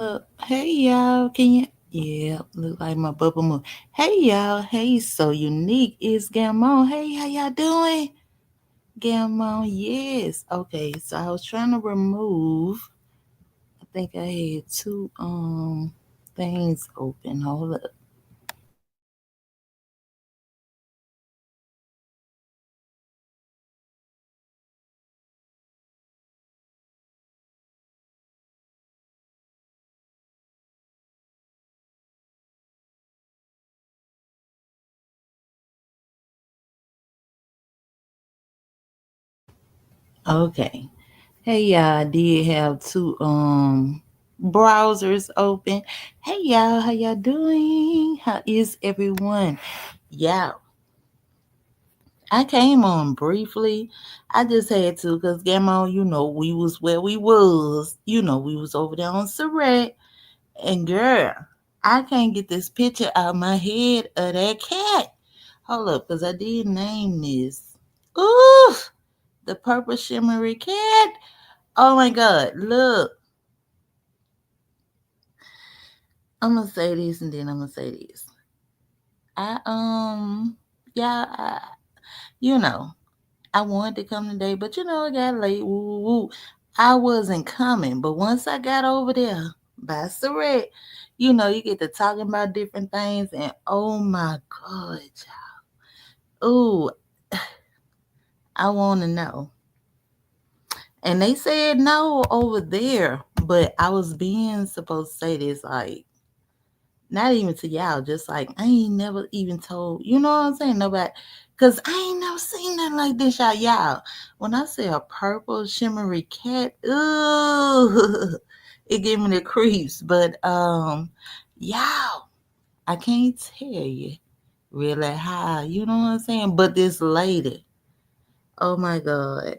Look, hey y'all, can you? Yeah, look like my bubble moon. Hey y'all, hey, so unique is Gamon. Hey, how y'all doing? Gamon, yes. Okay, so I was trying to remove. I think I had two things open. Hold up. Okay. Hey y'all, I did have two browsers open. Hey y'all, how y'all doing? How is everyone? Yeah, I came on briefly. I just had to because Gamma, we was where we was. We was over there on Surrey. And girl, I can't get this picture out of my head of that cat. Hold up, because I did name this. Ooh, the Purple Shimmery Cat. Oh my God, look. I'm gonna say this and then I'm gonna say this. I yeah, you know, I wanted to come today, but it got late. Woo, woo, woo. I wasn't coming, but once I got over there by Surrey, you get to talking about different things, and oh my God, oh, I want to know. And they said no over there, but I was being supposed to say this like not even to y'all, just like I ain't never even told, you know what I'm saying? Nobody, cause I ain't never seen nothing like this, y'all. When I say a purple shimmery cat, ooh, it gave me the creeps. But y'all, I can't tell you really how, you know what I'm saying? But this lady, oh my God,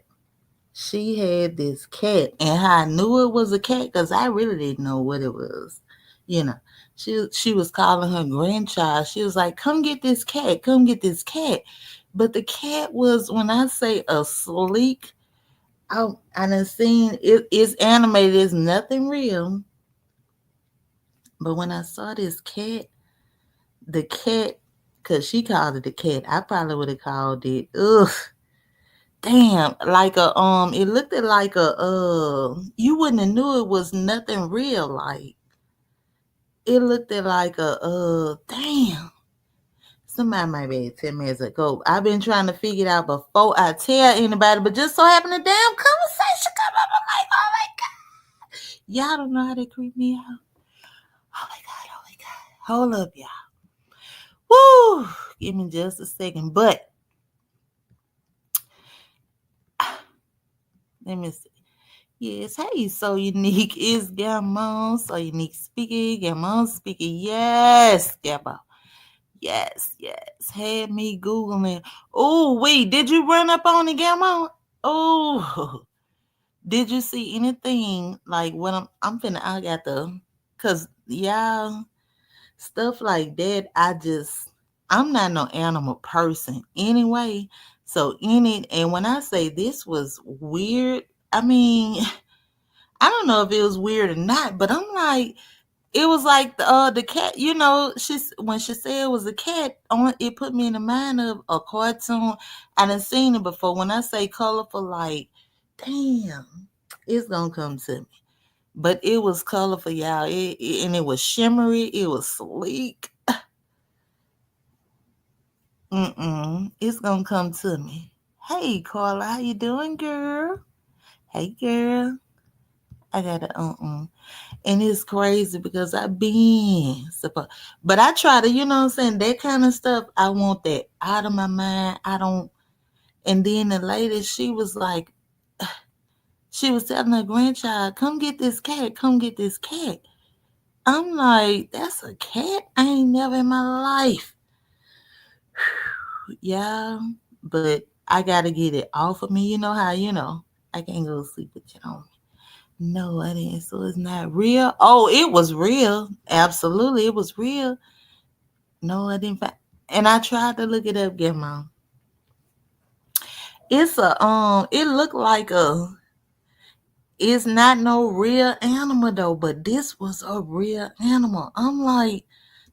she had this cat, and how I knew it was a cat because I really didn't know what it was. You know, she was calling her grandchild. She was like, "Come get this cat, come get this cat." But the cat was, when I say a sleek, I done seen it. It's animated. It's nothing real. But when I saw this cat, the cat, cause she called it the cat, I probably would have called it. Ugh. Damn, like it looked at like you wouldn't have knew it was nothing real. Like it looked at like damn. Somebody might be able to tell me as a go. I've been trying to figure it out before I tell anybody, but just so happened the damn conversation come up. I'm like, oh my God, y'all don't know how they creep me out. Oh my God, oh my God, hold up, y'all. Woo, give me just a second, but let me see. Yes, hey, so unique is Gamon, so unique speaking, Gamon speaking. Yes, Gamon. Yes, yes. Had me Googling. Oh, wait, did you run up on the Gamon? Oh, did you see anything like what I'm finna, I got the, cause y'all, stuff like that, I'm not no animal person anyway. So and when I say this was weird, I mean, I don't know if it was weird or not, but I'm like, it was like the cat. She's when she said it was a cat, on it put me in the mind of a cartoon. I done seen it before. When I say colorful, like, damn, it's gonna come to me. But it was colorful, y'all. And it was shimmery. It was sleek. It's gonna come to me. Hey, Carla, how you doing, girl? Hey, girl. I gotta And it's crazy because I've been supposed, but I try to, what I'm saying, that kind of stuff. I want that out of my mind. I don't. And then the lady, she was like, she was telling her grandchild, "Come get this cat. Come get this cat." I'm like, that's a cat. I ain't never in my life, yeah. But I gotta get it off of me. You know how I can't go to sleep with it on. No, I didn't. So it's not real. Oh, it was real. Absolutely, it was real. No, I didn't find. And I tried to look it up, get mom. It's a It looked like It's not no real animal though, but this was a real animal. I'm like,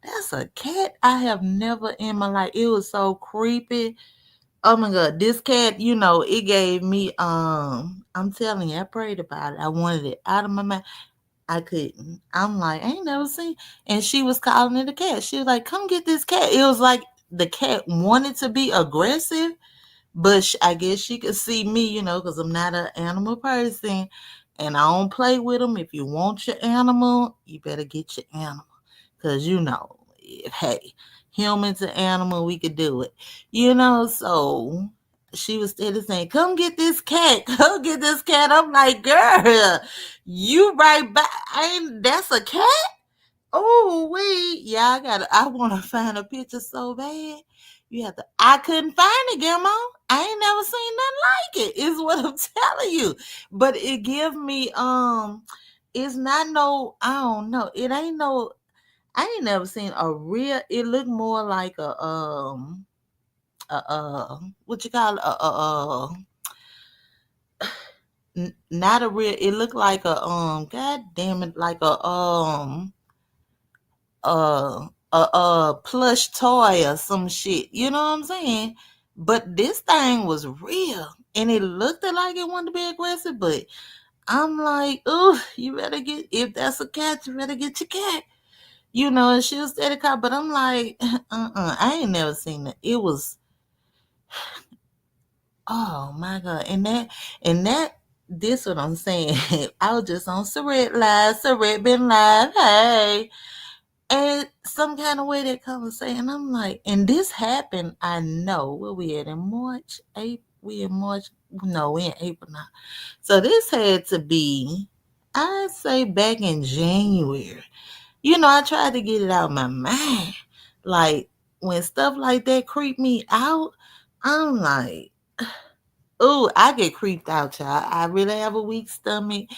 that's a cat. I have never in my life. It was so creepy. Oh my god, this cat, it gave me I'm telling you, I prayed about it. I wanted it out of my mind. I couldn't. I'm like, I ain't never seen. And she was calling it a cat. She was like, come get this cat. It was like the cat wanted to be aggressive, but I guess she could see me, because I'm not an animal person and I don't play with them. If you want your animal, you better get your animal. Because, if, hey, humans and animal, we could do it. So she was steady saying, come get this cat. Come get this cat. I'm like, girl, you right back. Ain't that's a cat? Oh, wait. Yeah, I want to find a picture so bad. You have to, I couldn't find it, Grandma. I ain't never seen nothing like it, is what I'm telling you. But it give me, it's not no, I don't know. It ain't no, I ain't never seen a real, it looked more like what you call it? Not a real, it looked like god damn it, like a plush toy or some shit. You know what I'm saying? But this thing was real, and it looked like it wanted to be aggressive. But I'm like, oh, you better get if that's a cat, you better get your cat. And she was steady call, but I'm like, I ain't never seen it. It was, oh my god, and that. This what I'm saying. I was just on Surrette Live. Surrette been live. Hey, and some kind of way that conversation, I'm like, and this happened, I know, where we at in March, April, we in March, no, we in April now. So this had to be, I'd say back in January. I tried to get it out of my mind. Like, when stuff like that creep me out, I'm like, oh, I get creeped out, y'all. I really have a weak stomach,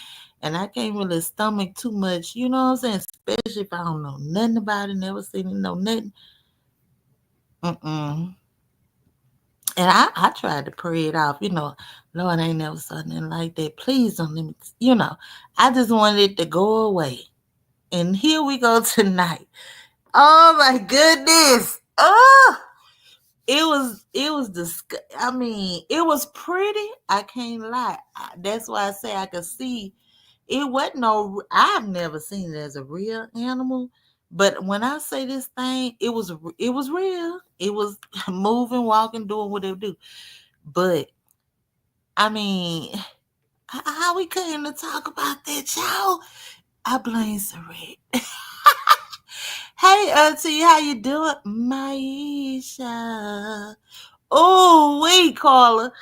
and I can't really stomach too much. You know what I'm saying? Especially if I don't know nothing about it, never seen it, know nothing. Mm-mm. And I tried to pray it off. Lord, I ain't never saw nothing like that. Please don't let me. I just wanted it to go away. And here we go tonight. Oh my goodness. Oh, it was I mean, it was pretty. I can't lie. That's why I say I could see it wasn't no. I've never seen it as a real animal, but when I say this thing, it was real. It was moving, walking, doing what it do. But I mean, how we came to talk about that, y'all? I blame Saret. Hey, Auntie, how you doing, Maisha? Oh, wait, caller.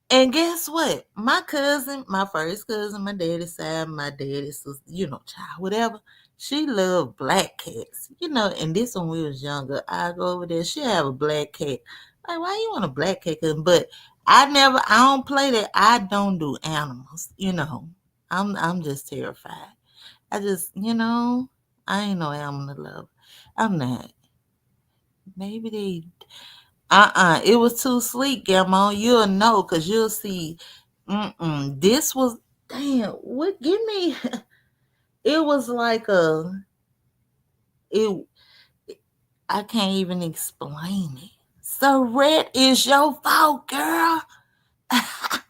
And guess what? My cousin, my first cousin, my daddy's side, my daddy's sister, child, whatever. She loved black cats, and this when we was younger, I go over there, she have a black cat. Like, why you want a black cat? But I don't play that. I don't do animals, I'm just terrified. I just, I ain't no animal love. I'm not. Maybe they it was too sleek, Grandma. You'll know because you'll see. This was damn. What? Give me. It was like a. It. I can't even explain it. So red is your fault, girl. I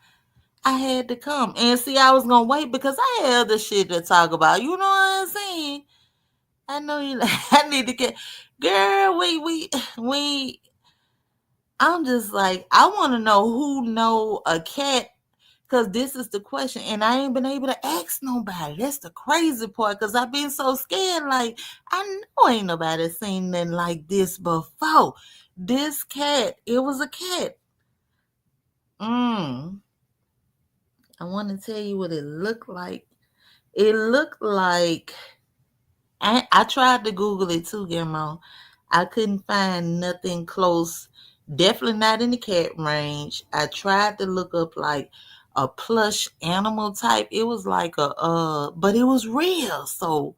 had to come and see. I was gonna wait because I had other shit to talk about. You know what I'm saying? I know you. I need to get. Girl, we. I'm just like I want to know who know a cat. Cause this is the question, and I ain't been able to ask nobody. That's the crazy part. Cause I've been so scared. Like I know ain't nobody seen nothing like this before. This cat, it was a cat. Mm. I want to tell you what it looked like. It looked like I tried to Google it too, Grandma. I couldn't find nothing close. Definitely not in the cat range. I tried to look up like a plush animal type. It was like but it was real. So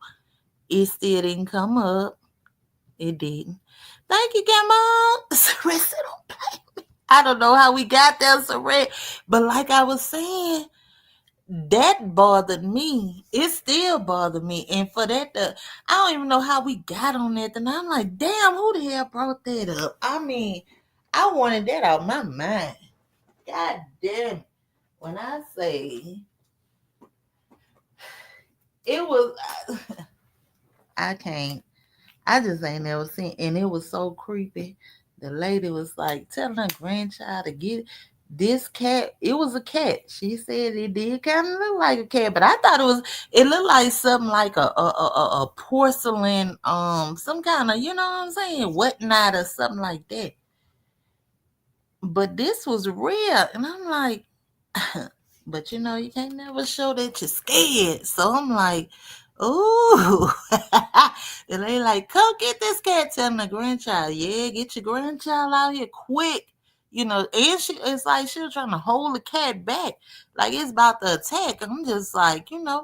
it still didn't come up. It didn't. Thank you, Grandma. I don't know how we got there, Saret. But like I was saying, that bothered me. It still bothered me. And for that, I don't even know how we got on that. And I'm like, damn, who the hell brought that up? I mean, I wanted that out my mind. God damn it. When I say it was, I can't. I just ain't never seen, and it was so creepy. The lady was like telling her grandchild to get this cat. It was a cat. She said it did kind of look like a cat, but I thought it was. It looked like something like a porcelain, some kind of, you know what I'm saying, whatnot or something like that. But this was real, and I'm like, but you can't never show that you're scared. So I'm like, ooh. And they like, come get this cat, telling the grandchild, yeah, get your grandchild out here quick. And it's like she was trying to hold the cat back, like it's about to attack. I'm just like, I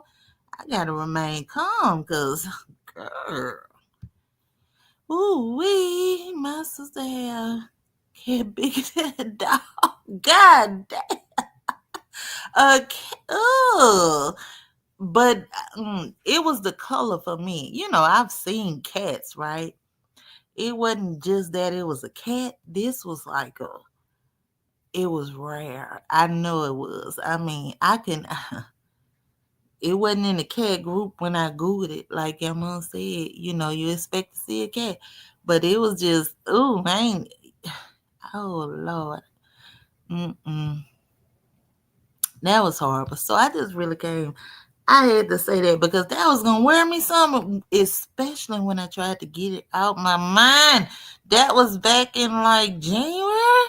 gotta remain calm, cause, girl, ooh wee, my sister had a cat bigger than a dog. God damn. Ugh. But it was the color for me. I've seen cats, right? It wasn't just that it was a cat. This was like it was rare. I know it was. I mean, I can. It wasn't in the cat group when I googled it. Like your mom said, you expect to see a cat, but it was just, ooh, I ain't. Oh Lord, mm-mm. That was horrible. So I just really came. I had to say that because that was gonna wear me some, especially when I tried to get it out my mind. That was back in like January.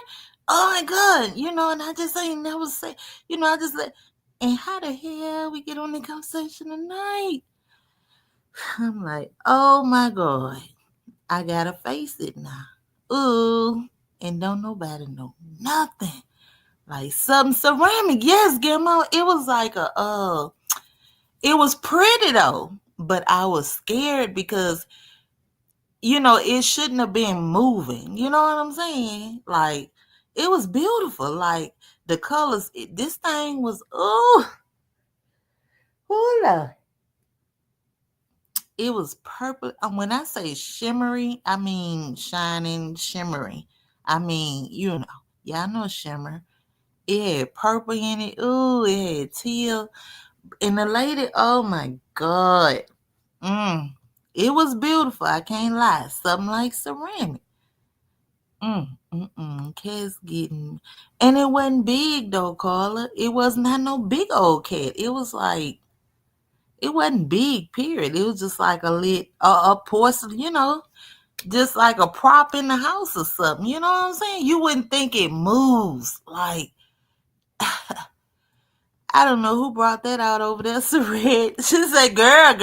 Oh my god, and I just ain't never say, I just like, and how the hell we get on the conversation tonight? I'm like, oh my god, I gotta face it now. Ooh, and don't nobody know nothing. Like something ceramic, yes, Grandma. It was like it was pretty though, but I was scared because it shouldn't have been moving. You know what I'm saying? Like it was beautiful. Like the colors. This thing was oh, it was purple. And when I say shimmery, I mean shining, shimmery. I mean y'all know shimmer. It had purple in it. Ooh, it had teal. And the lady, oh my god. Mm. It was beautiful. I can't lie. Something like ceramic. Cat's getting, and it wasn't big though, Carla. It was not no big old cat. It was like it wasn't big. Period. It was just like a porcelain. Just like a prop in the house or something. You know what I'm saying? You wouldn't think it moves. Like I don't know who brought that out over there, Saret. She said, "Girl."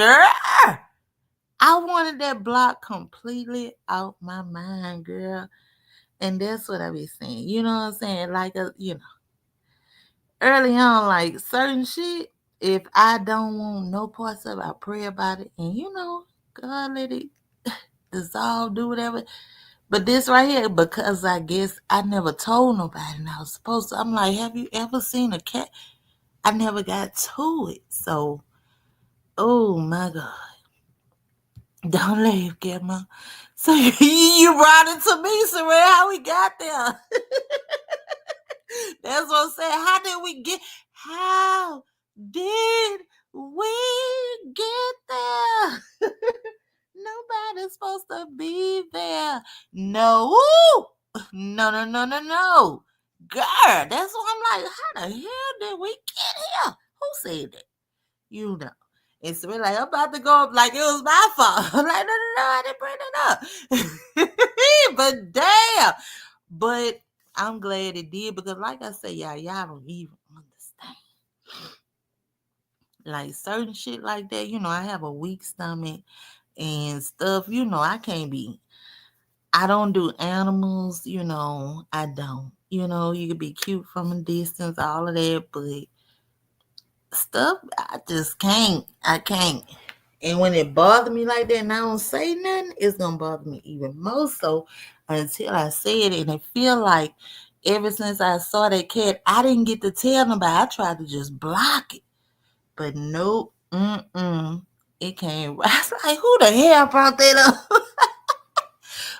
I wanted that block completely out my mind, girl. And that's what I be saying. You know what I'm saying? Like early on, like certain shit, if I don't want no parts of it, I pray about it. And God let it dissolve, do whatever. But this right here, because I guess I never told nobody and I was supposed to. I'm like, have you ever seen a cat? I never got to it. So, oh my God. Don't leave, Grandma. So you brought it to me, Saray. How we got there? That's what I'm saying. How did we get there? Nobody's supposed to be there. No. No. Girl, that's what I'm like. How the hell did we get here? Who said that? It's really like I'm about to go up like it was my fault. I'm like, no, I didn't bring it up. But damn. But I'm glad it did because like I said, y'all don't even understand. Like certain shit like that, I have a weak stomach and stuff, I don't do animals, I don't. You could be cute from a distance, all of that, but stuff, I just can't. I can't. And when it bothers me like that and I don't say nothing, it's gonna bother me even more so until I say it. And it feel like ever since I saw that cat, I didn't get to tell nobody. I tried to just block it. But nope, it came. I was like, who the hell brought that up?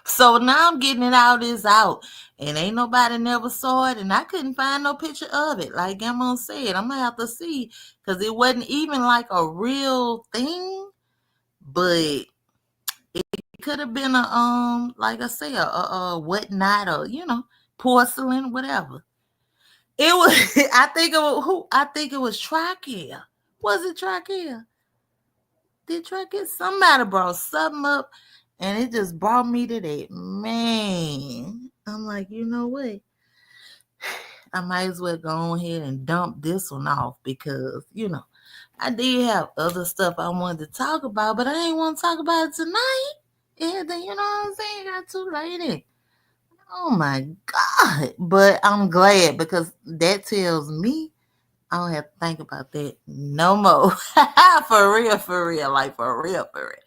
So now I'm getting it all this out. And ain't nobody never saw it, and I couldn't find no picture of it. Like Grandma said, I'm gonna have to see because it wasn't even like a real thing, but it could have been a like I say, a whatnot, or porcelain, whatever. It was. I think it was who. I think it was Trachea. Was it Trachea? Did Trachea? Somebody brought something up, and it just brought me to that. Man, I'm like, you know what? I might as well go ahead and dump this one off because I did have other stuff I wanted to talk about, but I ain't want to talk about it tonight. And then you know what I'm saying? It got too late. Oh my God. But I'm glad because that tells me I don't have to think about that no more. For real, like for real, for real.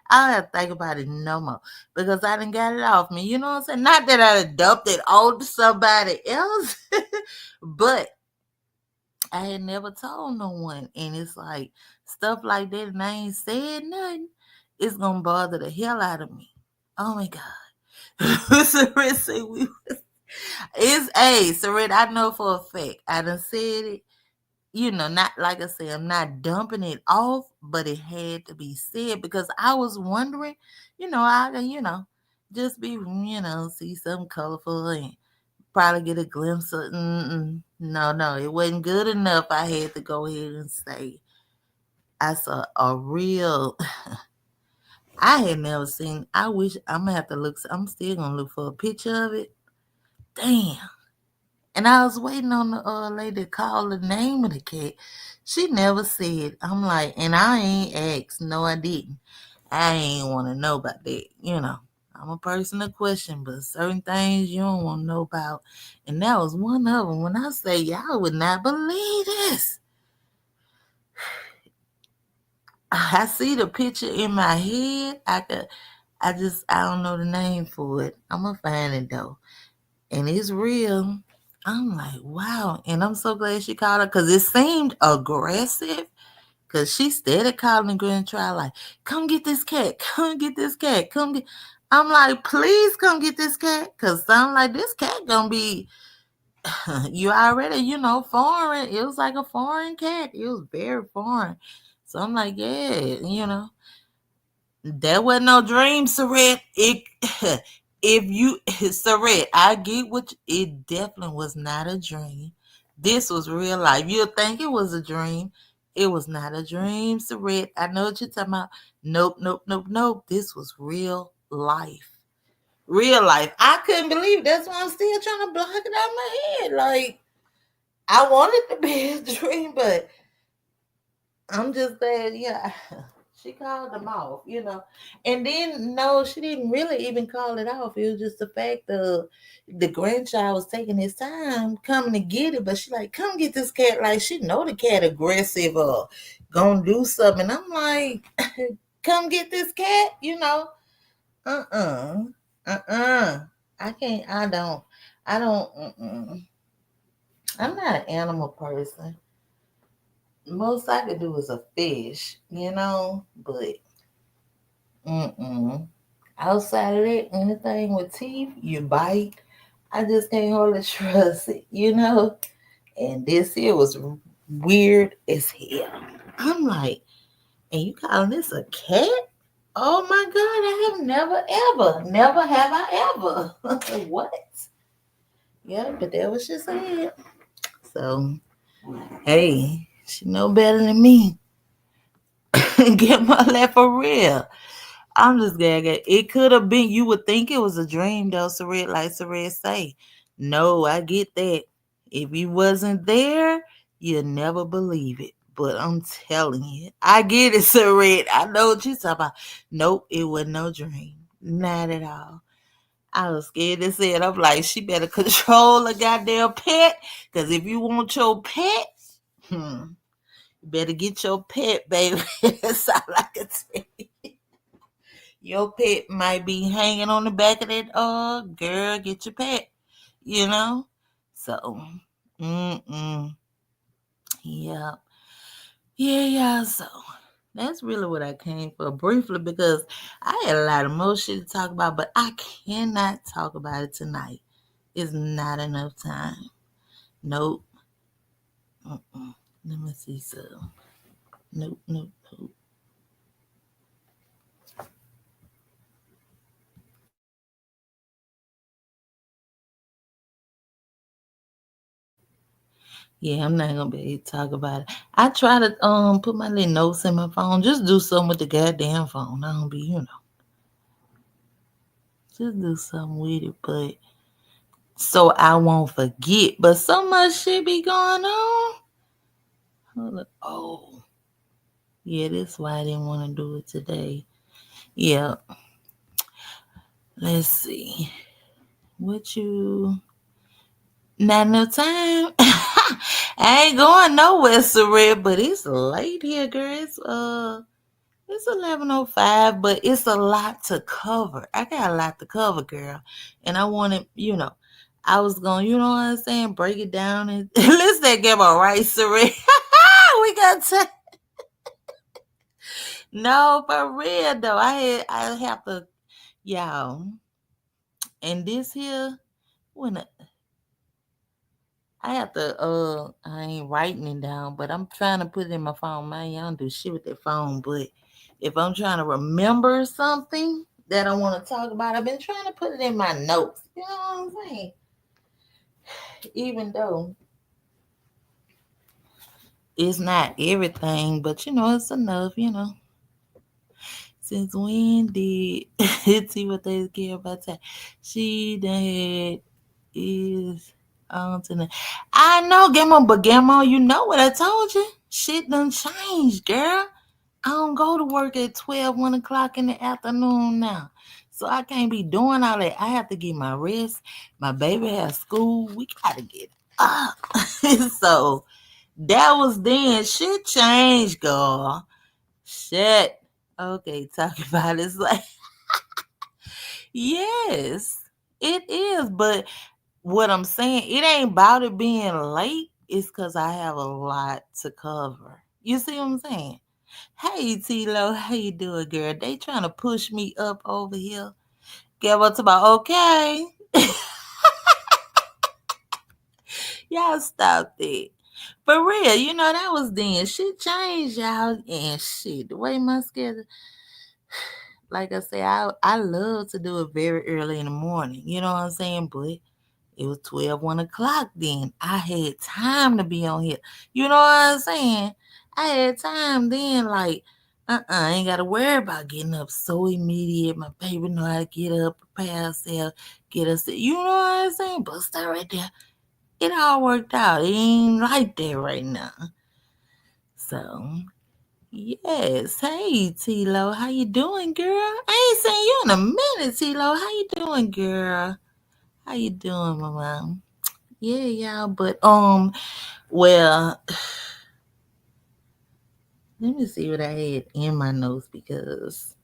I don't have to think about it no more because I done got it off me. You know what I'm saying? Not that I dumped it on to somebody else, but I had never told no one. And it's like stuff like that, and I ain't said nothing. It's gonna bother the hell out of me. Oh my God. Seriously, it's Sarit, I know for a fact. I done said it. Not like I said, I'm not dumping it off, but it had to be said because I was wondering, I can, just be, see something colorful and probably get a glimpse of, no, it wasn't good enough. I had to go ahead and say, I saw a real, I had never seen, I wish, I'm going to have to look, I'm still going to look for a picture of it. Damn. And I was waiting on the lady to call the name of the cat. She never said. I'm like, and I ain't asked. No, I didn't. I ain't want to know about that. I'm a person of question, but certain things you don't want to know about. And that was one of them. When I say, y'all would not believe this. I see the picture in my head. I don't know the name for it. I'm going to find it though. And it's real. I'm like, wow. And I'm so glad she called her because it seemed aggressive. Because she started calling the grand trial, like, come get this cat. Come get this cat. Come get. I'm like, please come get this cat. Because I'm like, this cat going to be, you already, foreign. It was like a foreign cat. It was very foreign. So I'm like, yeah, that wasn't no dream, Saret. It if you Saret, I get it definitely was not a dream. This was real life. You'll think it was a dream. It was not a dream, Saret. I know what you're talking about. Nope, nope, nope, nope. This was real life. Real life. I couldn't believe it. That's why I'm still trying to block it out of my head. Like I want it to be a dream, but I'm just glad, yeah. She called them off. And then no, she didn't really even call it off. It was just the fact of the grandchild was taking his time coming to get it, but she like, come get this cat. Like she know the cat aggressive or gonna do something. I'm like, come get this cat. Uh-uh. Uh-uh. I don't. I'm not an animal person. Most I could do is a fish, but mm-mm. Outside of that, anything with teeth, you bite. I just can't hardly trust it. And this here was weird as hell. I'm like, and you calling this a cat? Oh my God, I have never have I ever. What? Yeah, but that was just it. So, hey, she know better than me. Get my life for real. I'm just gagging. It could have been. You would think it was a dream, though. Sared, like Sared say, no, I get that. If you wasn't there, you'll never believe it. But I'm telling you, I get it, Sared. I know what you're talking about. Nope, it wasn't no dream, not at all. I was scared to say it. I'm like, she better control a goddamn pet, because if you want your pet, you better get your pet, baby. That's all I can say. Your pet might be hanging on the back of that girl, get your pet, you know? So, yeah. Yeah, yeah. So that's really what I came for briefly because I had a lot of more shit to talk about, but I cannot talk about it tonight. It's not enough time. Nope. Mm-mm. Let me see some. Nope, nope, nope. Yeah, I'm not gonna be able to talk about it. I try to put my little notes in my phone. Just do something with the goddamn phone. I don't be, just do something with it, but so I won't forget. But so much shit be going on. Hold up. Oh, yeah, that's why I didn't want to do it today. Yeah, let's see. What you not enough time? I ain't going nowhere, Surreal, but it's late here, girl. It's 11:05, but it's a lot to cover. I got a lot to cover, girl. And I wanted, I was going, you know what I'm saying, break it down and let's say get my right, Surreal. We got to no, for real though. I have to y'all. And this here, when I have to I ain't writing it down, but I'm trying to put it in my phone. Man, y'all don't do shit with that phone, but if I'm trying to remember something that I want to talk about, I've been trying to put it in my notes. You know what I'm saying? Even though it's not everything, but it's enough, Since when did see what they care about that? She done had is on tonight. I know, Gamma, but Gamma, you know what I told you? Shit done changed, girl. I don't go to work at 1 o'clock in the afternoon now. So I can't be doing all that. I have to get my rest. My baby has school. We gotta get up. So that was then. Shit changed, girl. Shit. Okay, talk about it. It's like, yes, it is. But what I'm saying, it ain't about it being late. It's because I have a lot to cover. You see what I'm saying? Hey, T-Lo, how you doing, girl? They trying to push me up over here. Get what's about okay. Y'all stop that. For real, that was then. Shit changed, y'all. And shit, the way my schedule, like I say, I love to do it very early in the morning. You know what I'm saying? But it was 1 o'clock then. I had time to be on here. You know what I'm saying? I had time then, like, I ain't got to worry about getting up so immediate. My baby know how to get up, prepare herself, get us. You know what I'm saying? But stay right there. It all worked out. It ain't like that right now. So, yes. Hey, T-Lo. How you doing, girl? I ain't seen you in a minute, T-Lo. How you doing, girl? How you doing, mama? Yeah, yeah, but well, let me see what I had in my notes because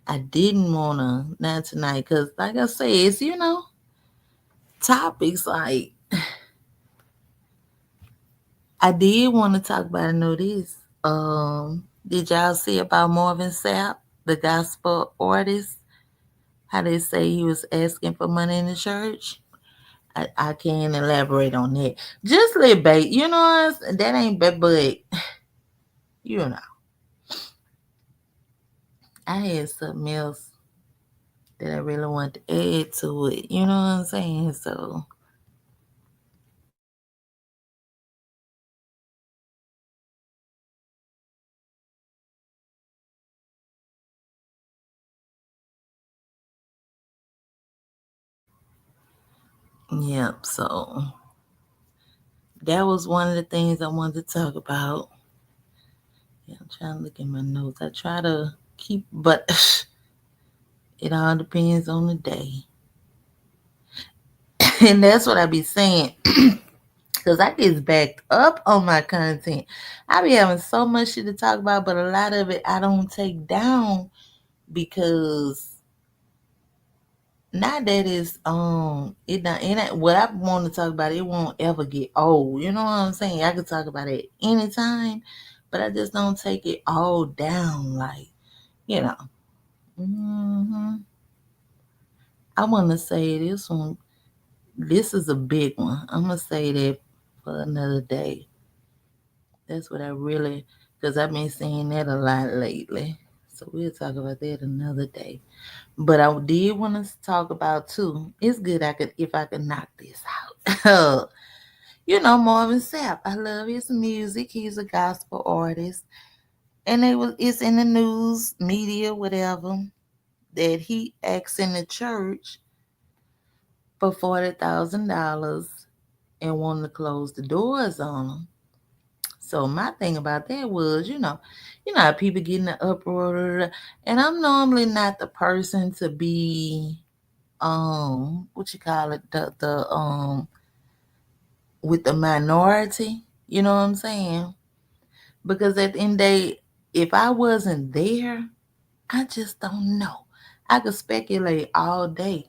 I didn't wanna not tonight because, like I said, it's topics like I did want to talk about. I know this. Did y'all see about Marvin Sapp, the gospel artist? How they say he was asking for money in the church? I can't elaborate on that. Just little bait, that ain't bad, but you know, I had something else that I really want to add to it. You know what I'm saying? So yep. So that was one of the things I wanted to talk about. Yeah, I'm trying to look at my notes. I try to keep, but it all depends on the day, and that's what I be saying. Cause I get backed up on my content. I be having so much shit to talk about, but a lot of it I don't take down because not that it's it ain't what I want to talk about, it won't ever get old. You know what I'm saying? I could talk about it anytime, but I just don't take it all down. Like, you know, hmm I want to say this one. This is a big one. I'm gonna say that for another day. That's what I really, because I've been seeing that a lot lately. So we'll talk about that another day. But I did want to talk about too. It's good I could if I could knock this out. Marvin Sapp. I love his music. He's a gospel artist, and it's in the news, media, whatever, that he asked in the church for $40,000 and wanted to close the doors on him. So my thing about that was, how people get in the uproar, and I'm normally not the person to be, what you call it, the with the minority. You know what I'm saying? Because at the end of the day, if I wasn't there, I just don't know. I could speculate all day,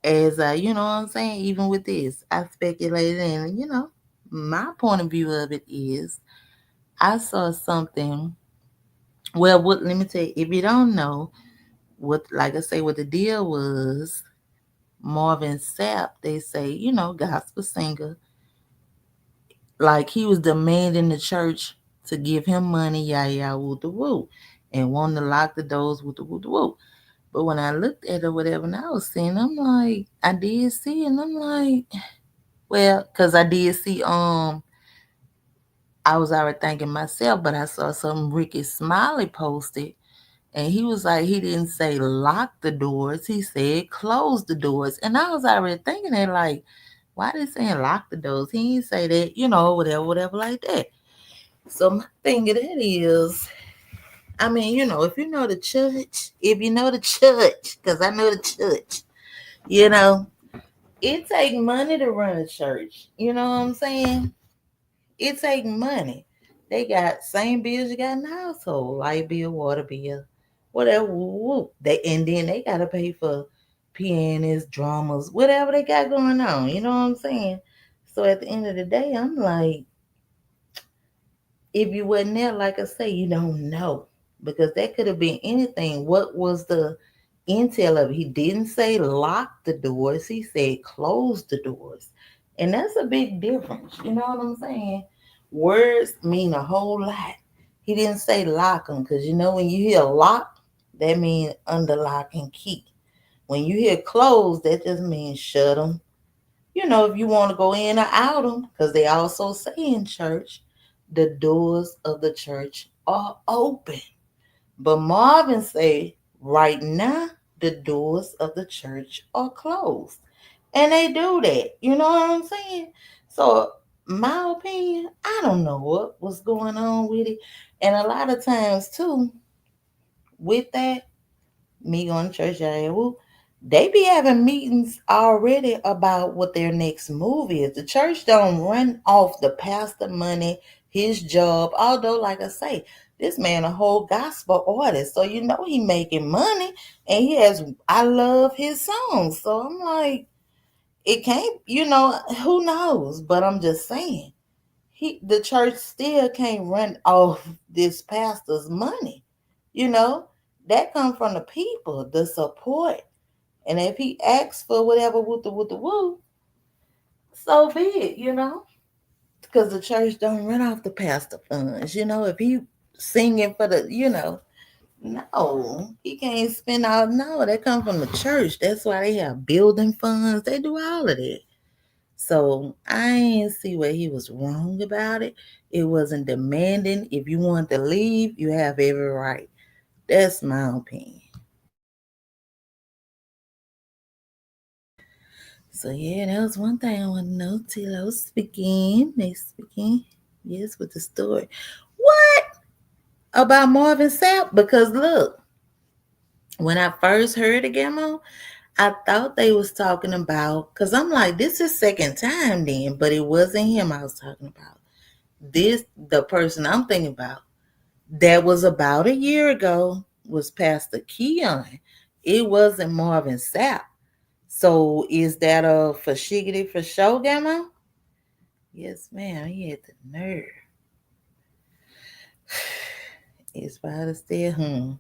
as you know what I'm saying. Even with this, I speculated, and my point of view of it is, I saw something. Well, what? Let me tell you. If you don't know what, like I say, what the deal was, Marvin Sapp. They say, gospel singer. Like he was demanding the church to give him money, yah yah woo the woo, and wanting to lock the doors with the woo the woo. But when I looked at it or whatever, and I was seeing, I'm like, I did see, and I'm like, well, cause I did see, I was already thinking myself, but I saw some Ricky Smiley posted. And he was like, he didn't say lock the doors. He said close the doors. And I was already thinking that, like, why they saying lock the doors? He didn't say that, whatever, whatever like that. So my thing of that is, I mean, if you know the church, if you know the church, because I know the church, you know, it take money to run a church. You know what I'm saying? It take money. They got same bills you got in the household, light bill, water bill, whatever. Whoop. They and then they gotta pay for pianists, drummers, whatever they got going on. You know what I'm saying? So at the end of the day, I'm like, if you wasn't there, like I say, you don't know. Because that could have been anything. What was the intel of it? He didn't say lock the doors, he said close the doors. And that's a big difference. You know what I'm saying? Words mean a whole lot. He didn't say lock them because when you hear lock, that means under lock and key. When you hear close, that just means shut them. If you want to go in or out them, because they also say in church, the doors of the church are open. But Marvin say, right now, the doors of the church are closed. And they do that. You know what I'm saying? So, my opinion, I don't know what was going on with it. And a lot of times, too, with that, me going to church, they be having meetings already about what their next move is. The church don't run off the pastor money, his job. Although, like I say, this man a whole gospel artist, so he making money, and he has. I love his songs, so I'm like, it can't. Who knows? But I'm just saying, the church still can't run off this pastor's money. You know that come from the people, the support. And if he asks for whatever with the woo, so be it. Because the church don't run off the pastor funds. If he singing for no, he can't spend all. No, that come from the church. That's why they have building funds. They do all of that. So I ain't see where he was wrong about it. It wasn't demanding. If you want to leave, you have every right. That's my opinion. So yeah, that was one thing I want to know. Tilo speaking. They speaking. Yes, with the story. What about Marvin Sapp? Because look, when I first heard it, Gamma, I thought they was talking about, because I'm like, this is second time then, but it wasn't him I was talking about. The person I'm thinking about, that was about a year ago, was Pastor Keon. It wasn't Marvin Sapp. So is that a for shiggity for show, Gamma? Yes, ma'am. He had the nerve. It's probably still,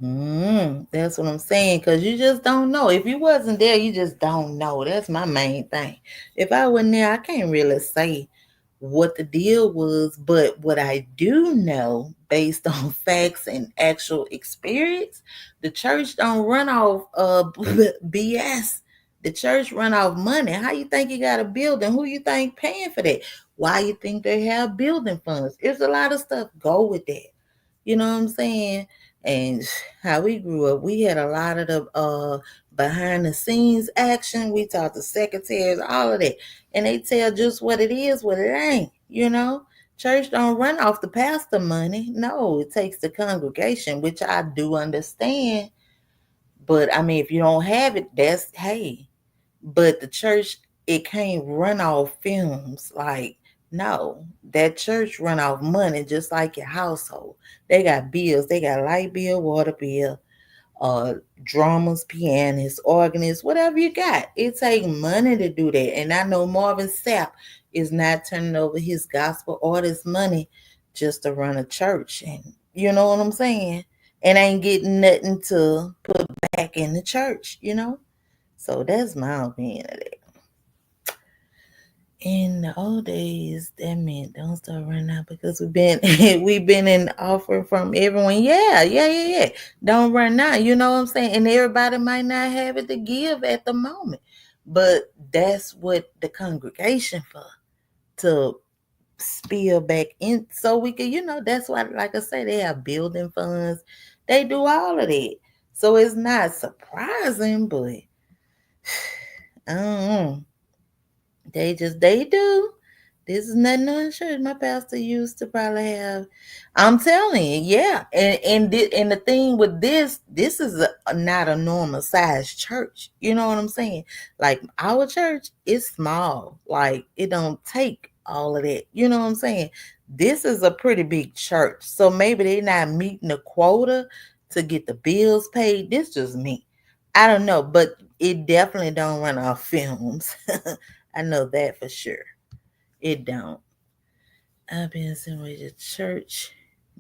Mm, that's what I'm saying. Cause you just don't know. If you wasn't there, you just don't know. That's my main thing. If I wasn't there, I can't really say what the deal was. But what I do know, based on facts and actual experience, the church don't run off BS. The church run off money. How you think you got a building? Who you think paying for that? Why you think they have building funds? There's a lot of stuff go with that. You know what I'm saying? And how we grew up, we had a lot of the behind the scenes action. We taught the secretaries, all of that. And they tell just what it is, what it ain't, you know? Church don't run off the pastor money. No, it takes the congregation, which I do understand. But I mean, if you don't have it, that's hey. But the church, it can't run off films. Like, no, that church run off money just like your household. They got bills. They got light bill, water bill, uh, drummers, pianists, organists, whatever you got. It take money to do that. And I know Marvin Sapp is not turning over his gospel artist money just to run a church. And you know what I'm saying? And ain't getting nothing to put back in the church, you know? So that's my opinion of that. In the old days, that meant don't start running out because we've been we've been in offer from everyone. Yeah. Don't run out. You know what I'm saying? And everybody might not have it to give at the moment, but that's what the congregation for, to spill back in, so we can, that's why, like I say, they have building funds. They do all of that, so it's not surprising, but I don't know. They do. This is nothing unsure. My pastor used to probably have. I'm telling you, yeah. And the thing with this is not a normal size church. You know what I'm saying? Like our church is small. Like it don't take all of that. You know what I'm saying? This is a pretty big church, so maybe they're not meeting the quota to get the bills paid. This just me. I don't know, but it definitely don't run off films. I know that for sure. It don't. I've been somewhere to church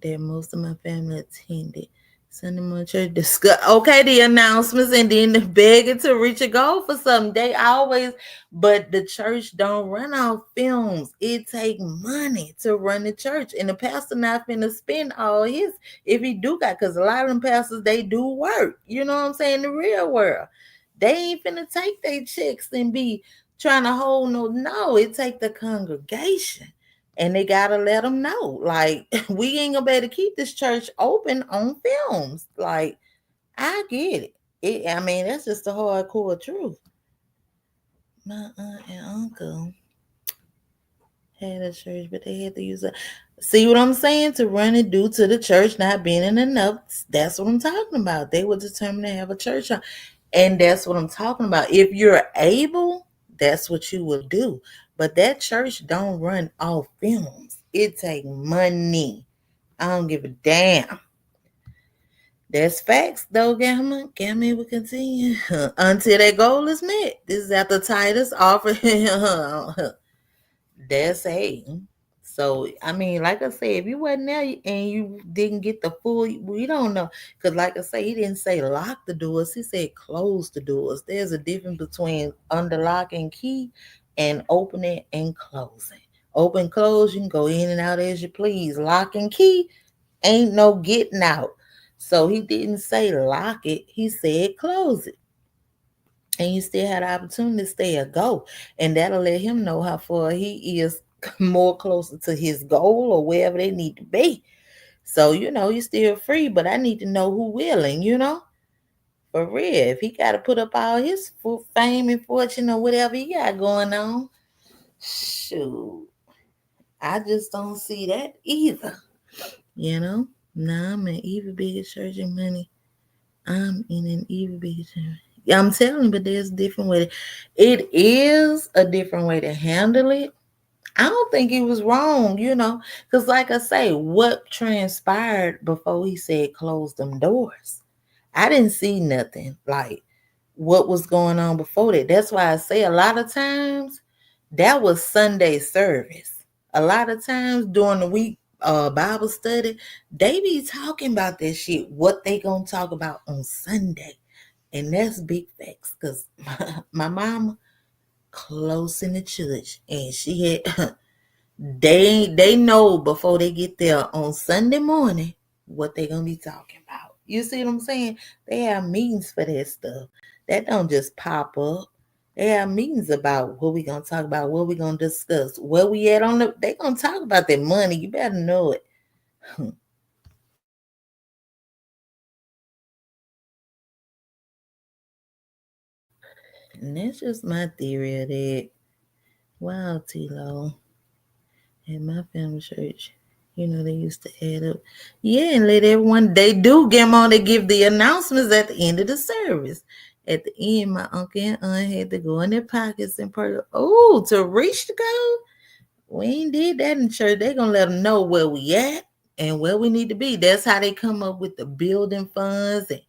that most of my family attended. Sunday morning church discuss okay the announcements and then the begging to reach a goal for something. They always, but the church don't run off films. It take money to run the church, and the pastor not finna spend all his if he do got, because a lot of them pastors they do work. You know what I'm saying? The real world, they ain't finna take their checks and be trying to hold no. It take the congregation, and they gotta let them know, like we ain't gonna be able to keep this church open on films. Like I get it. I mean, that's just the hardcore truth. My aunt and uncle had a church, but they had to use it. See what I'm saying? To run it due to the church not being in enough. That's what I'm talking about. They were determined to have a church, and that's what I'm talking about. If you're able, that's what you will do. But that church don't run off films. It take money. I don't give a damn. That's facts, though, Gamma. Gamma will continue until that goal is met. This is after Titus offered. That's hating. So I mean, like I said, if you wasn't there and you didn't get the full, we don't know. Cause like I say, he didn't say lock the doors. He said close the doors. There's a difference between under lock and key and opening and closing. Open, close, you can go in and out as you please. Lock and key, ain't no getting out. So he didn't say lock it. He said close it, and you still had the opportunity to stay or go, and that'll let him know how far he is more closer to his goal or wherever they need to be. So you're still free, but I need to know who willing, for real. If he got to put up all his fame and fortune or whatever he got going on, shoot, I just don't see that either. you know Nah, I'm an even bigger church in money. I'm in an even bigger church. Yeah, I'm telling you, but there's a different way. It is a different way to handle it. I don't think he was wrong, because like I say, what transpired before he said close them doors? I didn't see nothing like what was going on before that. That's why I say a lot of times that was Sunday service. a lot of times during the week Bible study, they be talking about that shit, what they gonna talk about on Sunday. And that's big facts because my mama close in the church and she had they know before they get there on Sunday morning what they gonna be talking about. You see what I'm saying? They have meetings for that stuff. That don't just pop up. They have meetings about what we gonna talk about, what we gonna discuss, where we at on the. They gonna talk about that money. You better know it. And that's just my theory of that. Wow, T-Lo. At my family church, they used to add up. Yeah, and let everyone, they do get on, they give the announcements at the end of the service. At the end, my uncle and aunt had to go in their pockets and to reach the goal. We ain't did that in church. They gonna let them know where we at and where we need to be. That's how they come up with the building funds and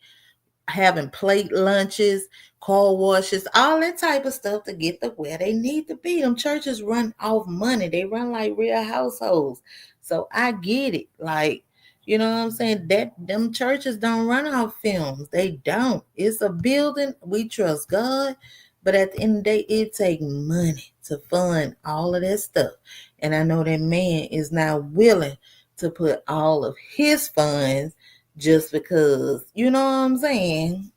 having plate lunches, car washes, all that type of stuff to get to where they need to be. Them churches run off money. They run like real households. So I get it. Like, you know what I'm saying? That them churches don't run off films. They don't. It's a building. We trust God. But at the end of the day, it takes money to fund all of that stuff. And I know that man is not willing to put all of his funds just because, you know what I'm saying?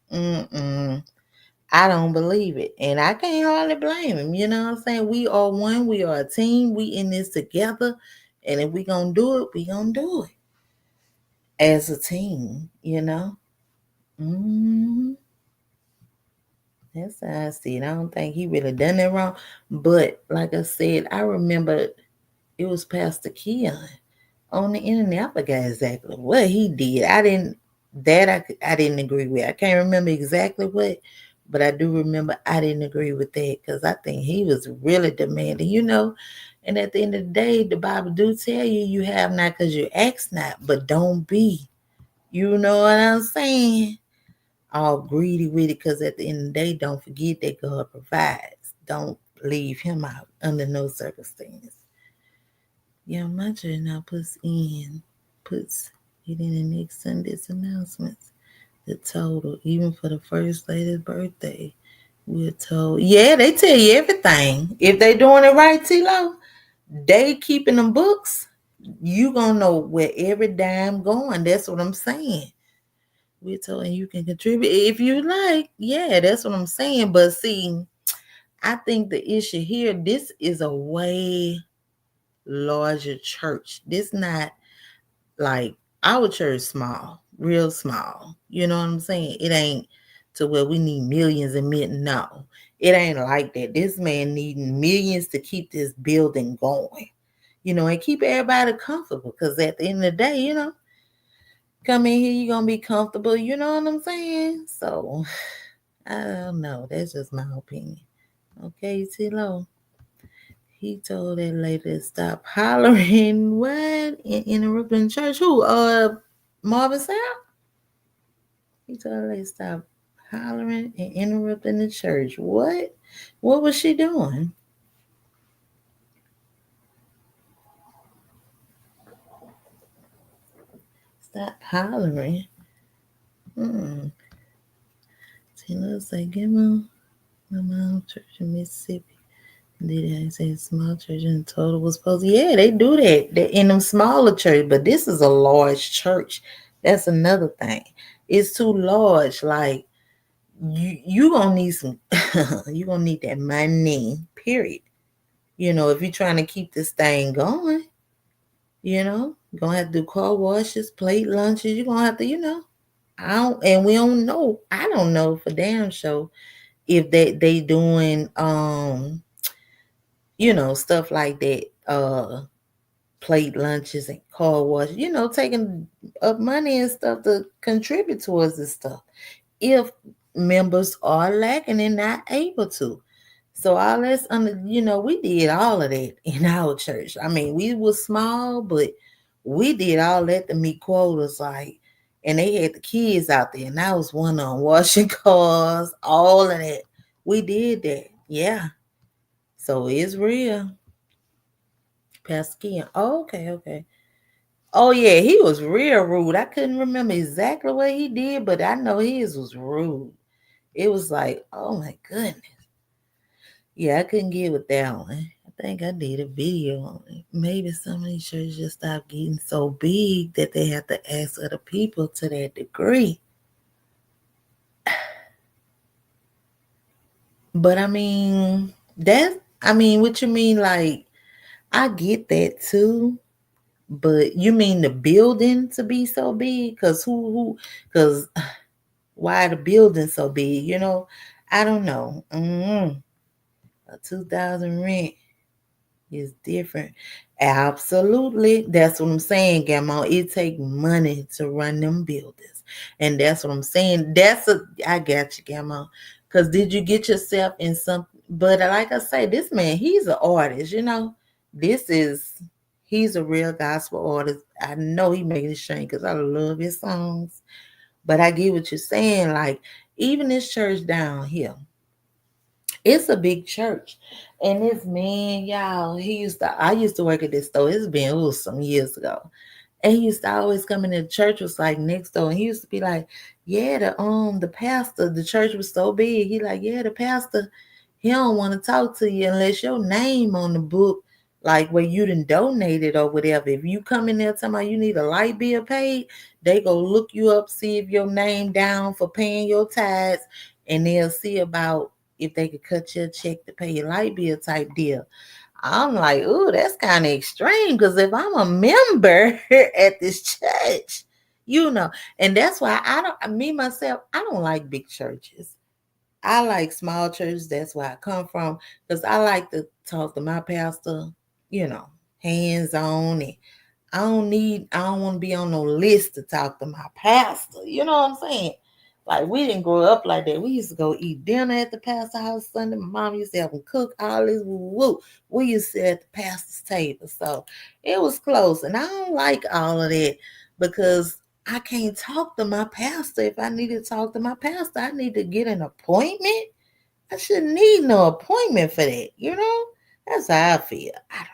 I don't believe it. And I can't hardly blame him. You know what I'm saying? We are one, we are a team, we in this together. And if we gonna do it, we gonna do it as a team. Mm, that's how I see it. I don't think he really done that wrong. But like I said, I remember it was Pastor Keon on the internet. I forgot exactly what he did. I didn't agree with. I can't remember exactly what, but I do remember I didn't agree with that because I think he was really demanding. And at the end of the day, the Bible do tell you have not because you ask not, but don't be. You know what I'm saying? All greedy with it because at the end of the day, don't forget that God provides. Don't leave him out under no circumstance. Yeah, my church now puts it in the next Sunday's announcements. The total, even for the first lady's birthday, we're told. Yeah, they tell you everything. If they doing it right, T-Lo, they keeping them books. You gonna know where every dime going. That's what I'm saying. We're told you can contribute if you like. Yeah, that's what I'm saying. But see, I think the issue here, this is a way larger church. This not like our church small, real small. You know what I'm saying? It ain't to where we need millions and millions. No, it ain't like that. This man needing millions to keep this building going. And keep everybody comfortable. Because at the end of the day, come in here, you're gonna be comfortable. You know what I'm saying? So I don't know. That's just my opinion. Okay, T-Lo. He told that lady to stop hollering. What? And interrupting church. Who? Marvin Sapp? He told her to stop hollering and interrupting the church. What? What was she doing? Stop hollering. Hmm. Tina said, give him my mom's church in Mississippi. Did I say small church and total was supposed to? Yeah, they do that. They in them smaller church, but this is a large church. That's another thing. It's too large. Like you gonna need some you gonna need that money, period. If you're trying to keep this thing going, you're gonna have to do car washes, plate lunches, you're gonna have to, we don't know. I don't know for damn sure if they doing stuff like that, plate lunches and car wash, taking up money and stuff to contribute towards this stuff. If members are lacking and not able to. So all that's we did all of that in our church. I mean, we were small, but we did all that to meet quotas, like, and they had the kids out there, and I was one on washing cars, all of that. We did that, yeah. So it's real. Pastor Ken. Oh, okay, okay. Oh yeah, he was real rude. I couldn't remember exactly what he did, but I know his was rude. It was like, oh my goodness. Yeah, I couldn't get with that one. I think I did a video on it. Maybe some of these churches just stopped getting so big that they have to ask other people to that degree. But I mean, what you mean, like, I get that too. But you mean the building to be so big? Cause why the building so big? I don't know. A 2,000 rent is different. Absolutely. That's what I'm saying, Gamma. It take money to run them buildings. And that's what I'm saying. I got you, Gamma. Cause did you get yourself in some, but like I say, this man, he's an artist. This is he's a real gospel artist. I know he made it shine because I love his songs. But I get what you're saying. Like, even this church down here, it's a big church. And this man, y'all, I used to work at this store. It's been some years ago. And he used to always come in the church was like next door. And he used to be like, yeah, the pastor, the church was so big. He like, yeah, the pastor, he don't want to talk to you unless your name on the book, like where you done donated or whatever. If you come in there talking about you need a light bill paid, they go look you up, see if your name down for paying your tithes, and they'll see about if they could cut your check to pay your light bill type deal. I'm like, ooh, that's kind of extreme because if I'm a member at this church, you know, and that's why me myself, I don't like big churches. I like small churches. That's where I come from because I like to talk to my pastor, hands on, and I don't want to be on no list to talk to my pastor. You know what I'm saying? Like, we didn't grow up like that. We used to go eat dinner at the pastor house Sunday. My mom used to have them cook all this woo. We used to sit at the pastor's table. So it was close. And I don't like all of that because I can't talk to my pastor. If I need to talk to my pastor, I need to get an appointment. I shouldn't need no appointment for that. That's how I feel. I don't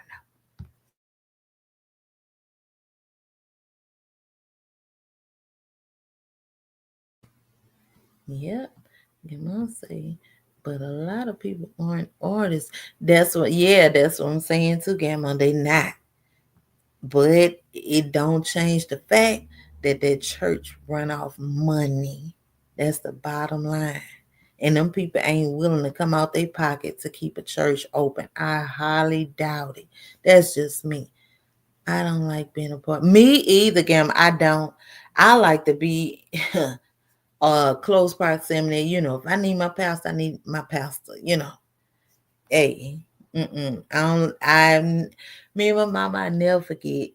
Yep, you must say. But a lot of people aren't artists. That's what I'm saying too, Gamma. They not. But it don't change the fact that that church run off money. That's the bottom line. And them people ain't willing to come out their pocket to keep a church open. I highly doubt it. That's just me. I don't like being a part. Me either, Gamma. I don't. I like to be close proximity. If I need my pastor, I need my pastor. Hey, I don't. Me and my mama, I never forget.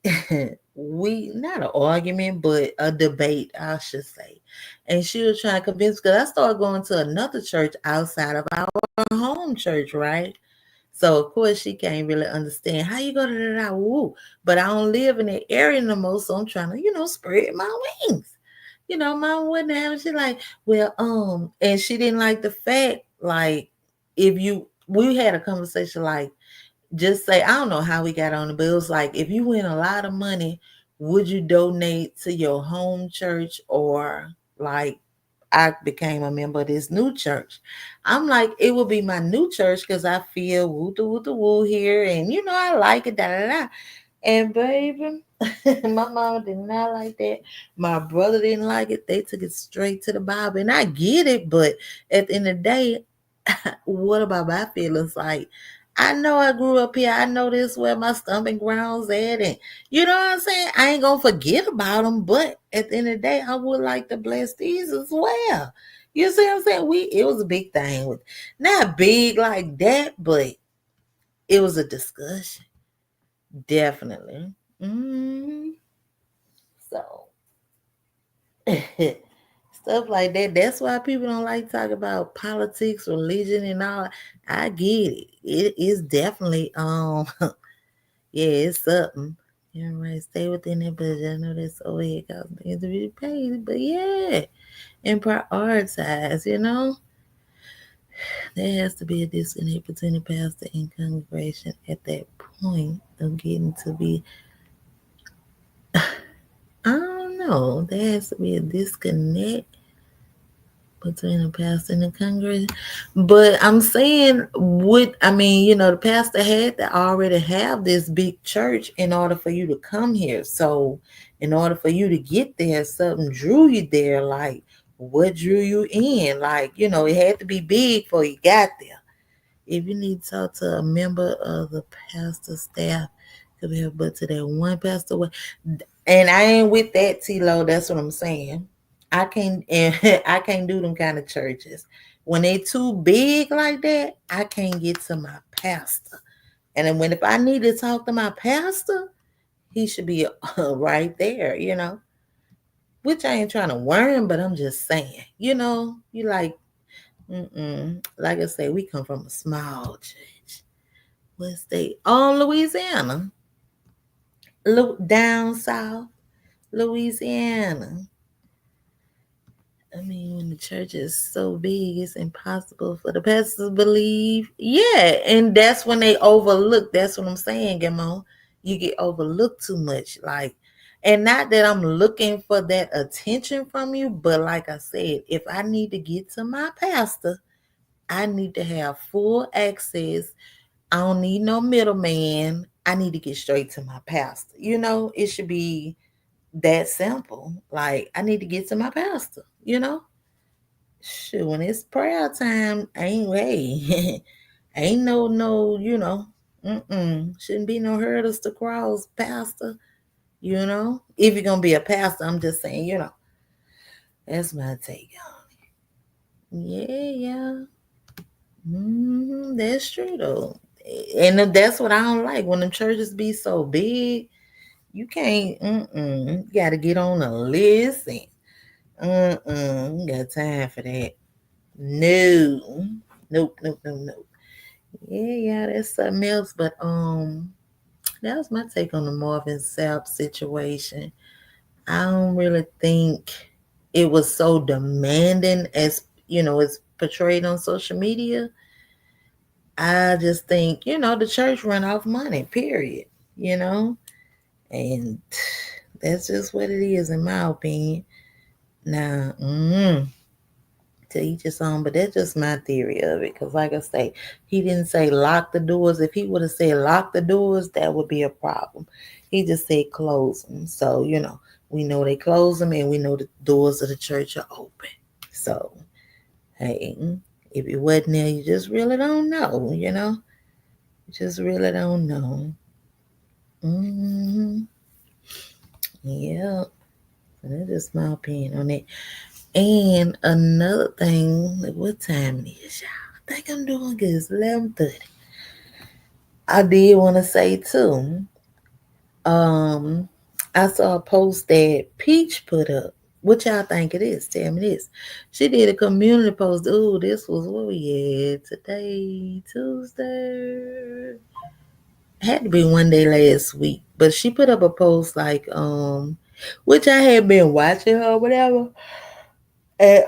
We not an argument, but a debate, I should say. And she was trying to convince because I started going to another church outside of our home church, right? So of course she can't really understand how you go to that woo. But I don't live in that area no more, so I'm trying to, spread my wings. Mom wouldn't have it. She like, well, and she didn't like the fact, like, if we had a conversation like, just say, I don't know how we got on it, but it was like, if you win a lot of money, would you donate to your home church or like I became a member of this new church? I'm like, it would be my new church because I feel woo the woo here, and I like it, da da da. And baby, my mama did not like that. My brother didn't like it. They took it straight to the Bible. And I get it, but at the end of the day, what about my feelings? Like, I know I grew up here. I know this where my stomping grounds at. And you know what I'm saying? I ain't gonna forget about them, but at the end of the day, I would like to bless these as well. You see what I'm saying? It was a big thing with not big like that, but it was a discussion. Definitely. So stuff like that. That's why people don't like talk about politics, religion, and all. I get it. It is definitely yeah, it's something. Everybody stay within their budget. I know that's overhead costs things to be paid, but yeah, and prioritize. There has to be a disconnect between the pastor and congregation at that point of getting to be. I don't know. There has to be a disconnect between the pastor and the congregation. But I'm saying, the pastor had to already have this big church in order for you to come here. So, in order for you to get there, something drew you there. Like, what drew you in? Like, it had to be big before you got there. If you need to talk to a member of the pastor staff, could be but to that one pastor. And I ain't with that, T-Lo. That's what I'm saying. I can't and I can't do them kind of churches. When they too big like that, I can't get to my pastor. And then if I need to talk to my pastor, he should be right there. Which I ain't trying to worm, but I'm just saying, you like, like I say, we come from a small church. What state? Oh, Louisiana. Down south, Louisiana. I mean, when the church is so big, it's impossible for the pastors to believe. Yeah, and that's when they overlook. That's what I'm saying, Gamon. You get overlooked too much. Like, and not that I'm looking for that attention from you, but like I said, if I need to get to my pastor, I need to have full access. I don't need no middleman. I need to get straight to my pastor. It should be that simple. Like, I need to get to my pastor. Shoot, when it's prayer time, ain't hey, ain't shouldn't be no hurdles to cross, pastor. If you're gonna be a pastor, I'm just saying. That's my take on it. Yeah, yeah. That's true though. And that's what I don't like when the churches be so big. You can't. You got to get on a list and. You got time for that? No. Nope. Nope. Nope. Nope. Yeah, yeah. That's something else. But that was my take on the Marvin Sapp situation. I don't really think it was so demanding as it's portrayed on social media. I just think, the church run off money, period. You know, and that's just what it is, in my opinion. Now, to each his own, but that's just my theory of it. Because, like I say, he didn't say lock the doors. If he would have said lock the doors, that would be a problem. He just said close them. So, we know they close them and we know the doors of the church are open. So, hey, if it wasn't there, you just really don't know. You just really don't know. hmm Yeah. So that's just my opinion on it. And another thing, like, what time it is, y'all? I think I'm doing good. It's 11:30. I did want to say too. Um, I saw a post that Peach put up. What y'all think it is? Tell me this. She did a community post. Ooh, this was what we had today, Tuesday. Had to be one day last week, but she put up a post like which I had been watching her, whatever, and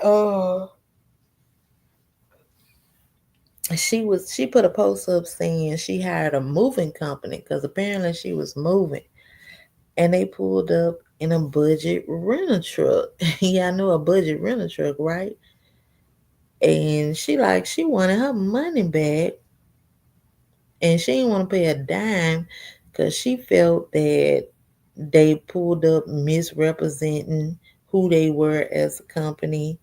she put a post up saying she hired a moving company because apparently she was moving, and they pulled up in a budget rental truck. Yeah, I know a budget rental truck, right? And she wanted her money back, and she didn't want to pay a dime because she felt that they pulled up misrepresenting who they were as a company.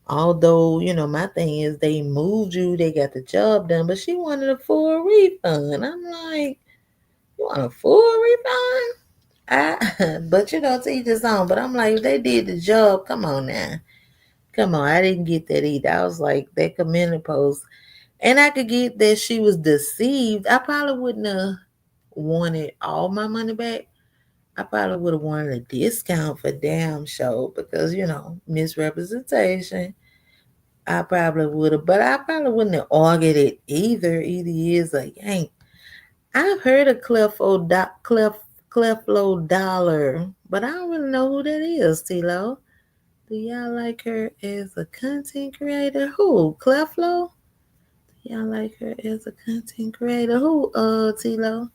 Although, my thing is they moved you, they got the job done, but she wanted a full refund. I'm like, you want a full refund? But to each his own. But I'm like, they did the job. Come on now. Come on. I didn't get that either. I was like, that community post. And I could get that she was deceived. I probably wouldn't have wanted all my money back. I probably would have wanted a discount for damn show because, misrepresentation. I probably would have, but I probably wouldn't have argued it either. Either is like, ain't. I've heard of Cleflo Dollar, but I don't really know who that is, Tilo. Do y'all like her as a content creator? Who? Cleflo? Y'all like her as a content creator? Who, Tilo?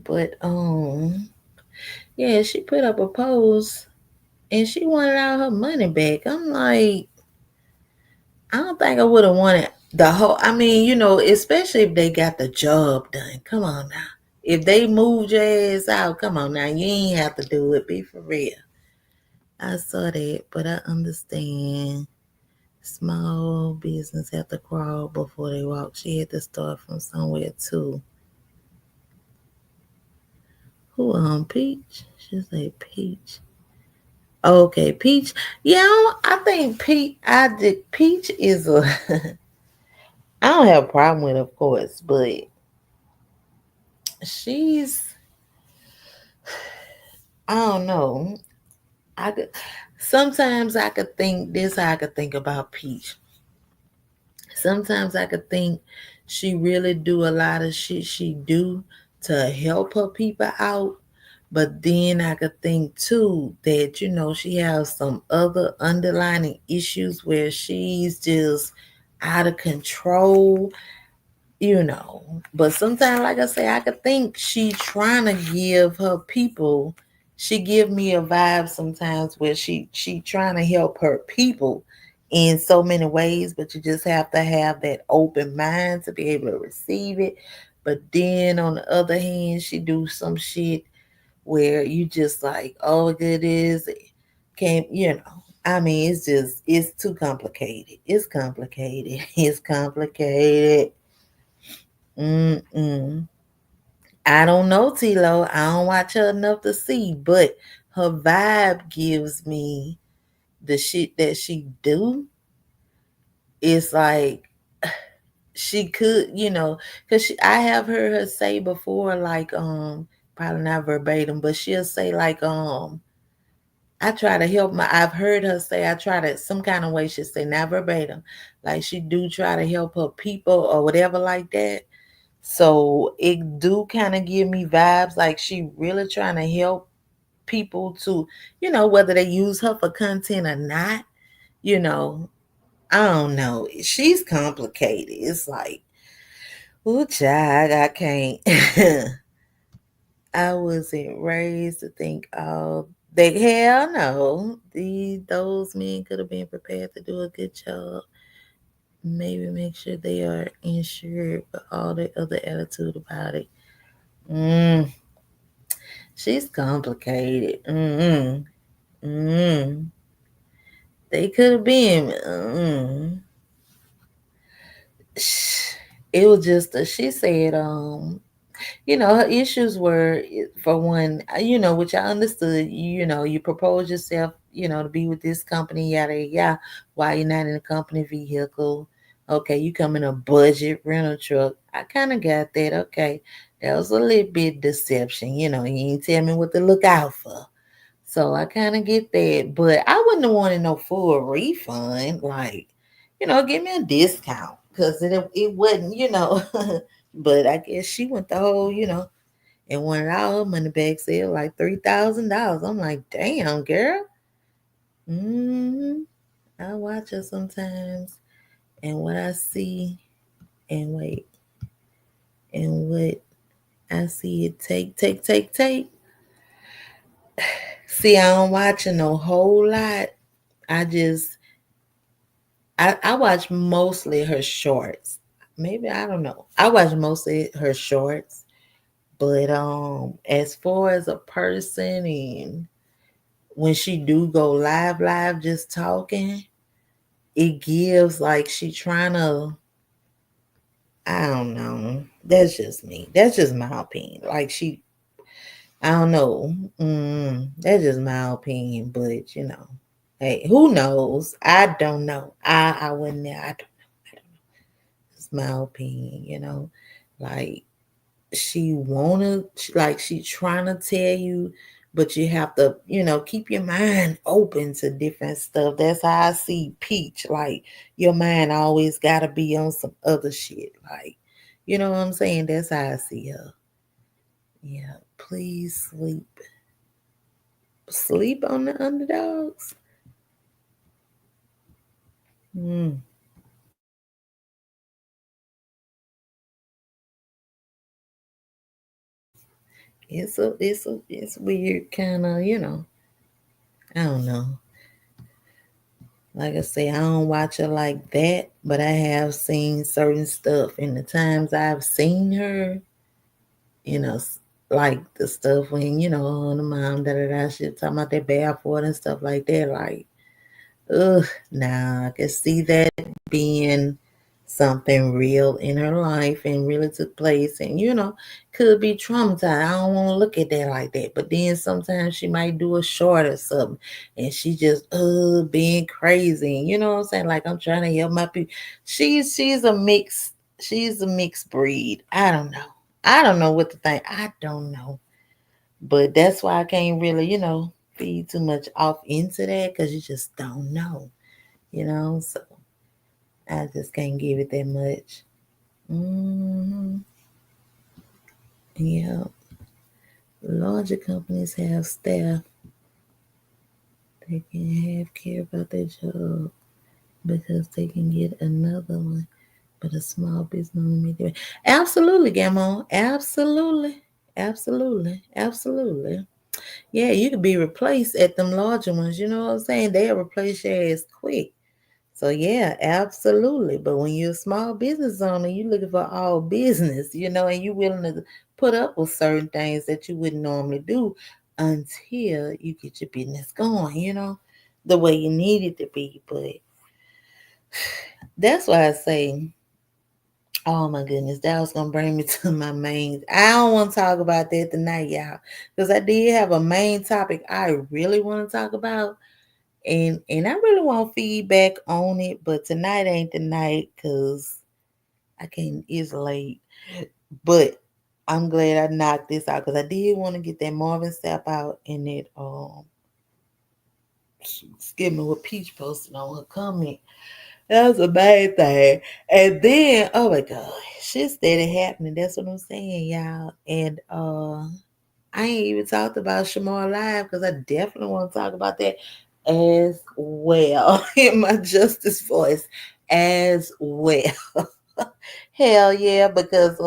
But yeah, she put up a post and she wanted all her money back. I'm like, I don't think I would have wanted the whole. I mean, especially if they got the job done. Come on now. If they moved your ass out, come on now. You ain't have to do it. Be for real. I saw that, but I understand. Small business have to crawl before they walk. She had to start from somewhere too. Who Peach? She said Peach. Okay, Peach. Yeah, I think Peach. I did. Peach is a. I don't have a problem with, of course, but she's. I don't know. I could. Sometimes I could think this. How I could think about Peach. Sometimes I could think she really do a lot of shit she do to help her people out. But then I could think too that she has some other underlying issues where she's just out of control. But sometimes, like I say, I could think she trying to give her people. She give me a vibe sometimes where she trying to help her people in so many ways, but you just have to have that open mind to be able to receive it. But then on the other hand, she do some shit where you just like, oh, it is, can't. I mean, it's too complicated. It's complicated. It's complicated. Mm-mm. I don't know, Tilo. I don't watch her enough to see, but her vibe gives me the shit that she do. It's like she could, because I have heard her say before, like, probably not verbatim, but she'll say like, I try to help I've heard her say I try to some kind of way she say not verbatim, like she do try to help her people or whatever like that. So it do kind of give me vibes like she really trying to help people to, whether they use her for content or not, you know. I don't know. She's complicated. It's like, oh child, I can't. I wasn't raised to think, oh, they hell no. Those men could have been prepared to do a good job. Maybe make sure they are insured, but all the other attitude about it. Mm, she's complicated. Mm. They could have been. It was just she said her issues were for one, which I understood. You propose yourself, to be with this company, yada yada. Why you're not in a company vehicle? Okay, you come in a budget rental truck. I kind of got that. Okay, that was a little bit deception. You ain't tell me what to look out for. So I kind of get that, but I wouldn't have wanted no full refund. Like, give me a discount because it wasn't. But I guess she went the whole, and wanted all her money back. Said like $3,000. I'm like, damn, girl. hmm I watch her sometimes, and what I see, and wait, and what I see it take. See, I don't watching no whole lot. I just I watch mostly her shorts. Maybe I don't know. I watch mostly her shorts, but as far as a person and when she do go live just talking, it gives like she trying to. I don't know. That's just me. That's just my opinion. Like she, I don't know. That's just my opinion, but hey, who knows? I don't know. I wouldn't. I don't. It's my opinion. Like like she trying to tell you, but you have to keep your mind open to different stuff. That's how I see Peach. Like your mind always gotta be on some other shit. Like, you know what I'm saying? That's how I see her. Yeah. Please sleep. Sleep on the underdogs. Mm. It's weird kind of, I don't know. Like I say, I don't watch her like that, but I have seen certain stuff. And the times I've seen her, like the stuff when, the mom, da da da, shit, talking about that bathwater and stuff like that. Like, ugh, nah, I can see that being something real in her life and really took place and, could be traumatized. I don't want to look at that like that. But then sometimes she might do a short or something and she just being crazy. You know what I'm saying? Like I'm trying to help my people. She's a mixed breed. I don't know. I don't know what to think. I don't know. But that's why I can't really, feed too much off into that because you just don't know. So I just can't give it that much. hmm Yeah, larger companies have staff that can have care about their job because they can get another one. But a small business only make it. Absolutely, Gamma. Absolutely. Absolutely. Absolutely. Yeah, you could be replaced at them larger ones. You know what I'm saying? They'll replace your ass quick. So yeah, absolutely. But when you're a small business owner, you're looking for all business, and you're willing to put up with certain things that you wouldn't normally do until you get your business going, the way you need it to be. But that's why I say, oh my goodness, that was gonna bring me to my main. I don't want to talk about that tonight, y'all, because I did have a main topic I really want to talk about, and I really want feedback on it, but tonight ain't the night because I can't. It's late, but I'm glad I knocked this out because I did want to get that Marvin Sapp out and that skimming with Peach posted on her comment. That was a bad thing. And then, oh my god, shit started happening. That's what I'm saying, y'all. And I ain't even talked about Shamar Live because I definitely want to talk about that as well in my justice voice as well. Hell yeah, because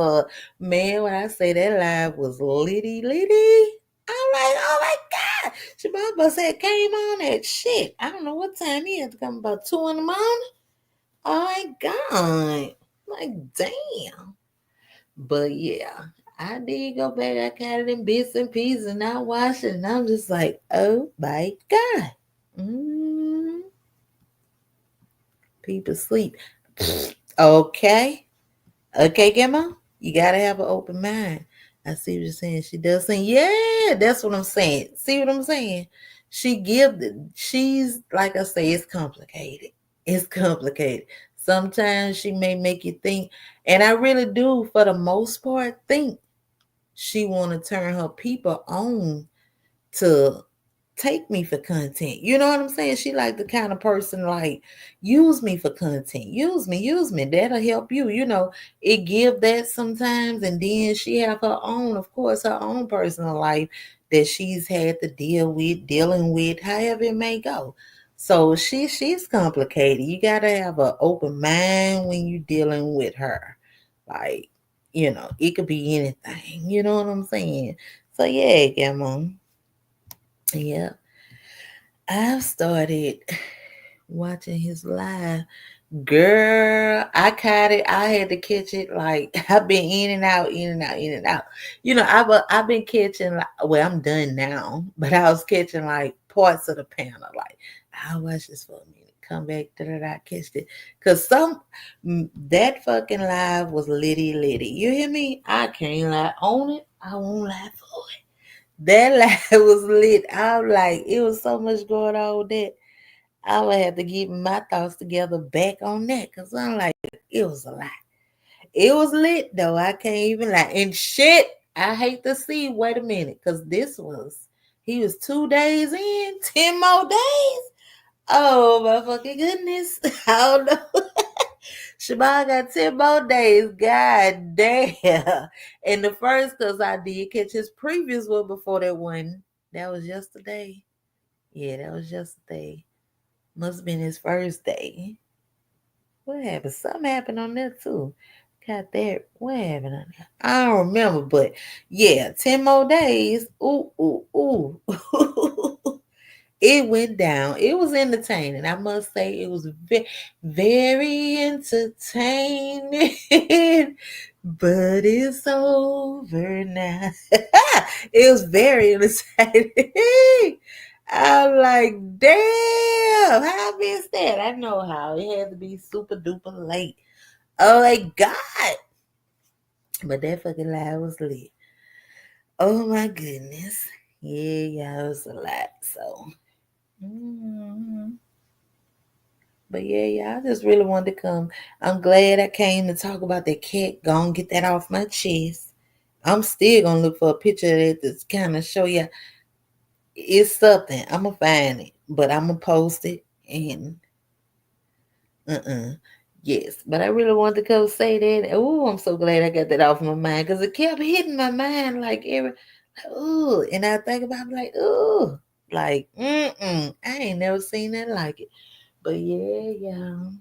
man, when I say that live was litty litty, I'm like, oh my god. Shababa said came on that shit. I don't know what time he had to come, about 2 in the morning. Oh my god. Like damn. But yeah, I did go back. I counted in bits and pieces and I watched it and I'm just like, oh my God. Mm, people sleep. Okay. Okay, Gemma. You gotta have an open mind. I see what you're saying. She does sing. Yeah, that's what I'm saying. See what I'm saying? She's like I say, it's complicated. It's complicated. Sometimes she may make you think, and I really do, for the most part, think she want to turn her people on to take me for content. You know what I'm saying? She like the kind of person like use me for content. Use me. That'll help you. It give that sometimes, and then she have her own, of course, her own personal life that she's had to dealing with, however it may go. So she's complicated. You gotta have an open mind when you dealing with her. Like, it could be anything. You know what I'm saying? So yeah, Gamma. Yeah. I've started watching his live. Girl, I caught it. I had to catch it. Like I've been in and out, in and out, in and out. I've been catching. Well, I'm done now, but I was catching like parts of the panel. Like I'll watch this for a minute, come back, da da da, catch it. Cause that fucking live was litty litty. You hear me? I can't lie on it. I won't lie for it. That live was lit. I'm like, it was so much going on with that. I would have to get my thoughts together back on that because I'm like, it was a lot. It was lit though. I can't even lie. And shit, I hate to see. Wait a minute, because he was 2 days in, 10 more days. Oh my fucking goodness. I don't know. Shabbat got 10 more days. God damn. And the first, because I did catch his previous one before that one. That was yesterday. Yeah, that was yesterday. Must have been his first day. What happened? Something happened on there too. Got that. What happened on there? I don't remember, but yeah, 10 more days. Ooh, ooh, ooh. It went down. It was entertaining. I must say, it was very entertaining. But it's over now. It was very entertaining. I'm like, damn, how I missed that? I know how. It had to be super duper late. Oh my God. But that fucking live was lit. Oh my goodness. Yeah, yeah, it was a lot. So, mm, but yeah, yeah, I just really wanted to come. I'm glad I came to talk about that cat. Go and get that off my chest. I'm still gonna look for a picture of it to kind of show you it's something. I'm gonna find it, but I'm gonna post it and uh-uh. Yes, but I really wanted to come say that. Oh, I'm so glad I got that off my mind because it kept hitting my mind like oh, and I think about it like, oh, like, I ain't never seen that like it. But yeah, yeah.